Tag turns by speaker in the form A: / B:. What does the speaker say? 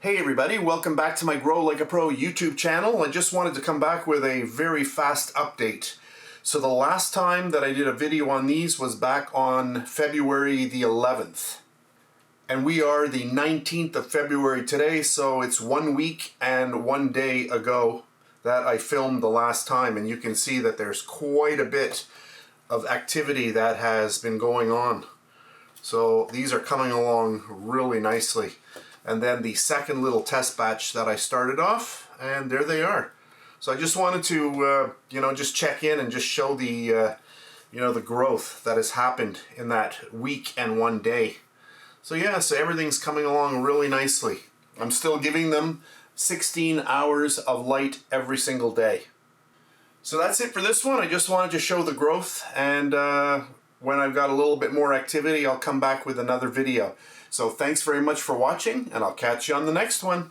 A: Hey everybody, welcome back to my Grow Like a Pro YouTube channel. I just wanted to come back with a very fast update. So the last time that I did a video on these was back on February the 11th. And we are the 19th of February today, so it's 1 week and 1 day ago that I filmed the last time, and you can see that there's quite a bit of activity that has been going on. So these are coming along really nicely. And then the second little test batch that I started off, and there they are. So I just wanted to, just check in and just show the, the growth that has happened in that week and 1 day. So yeah, so everything's coming along really nicely. I'm still giving them 16 hours of light every single day. So that's it for this one. I just wanted to show the growth, and when I've got a little bit more activity, I'll come back with another video. So thanks very much for watching, and I'll catch you on the next one.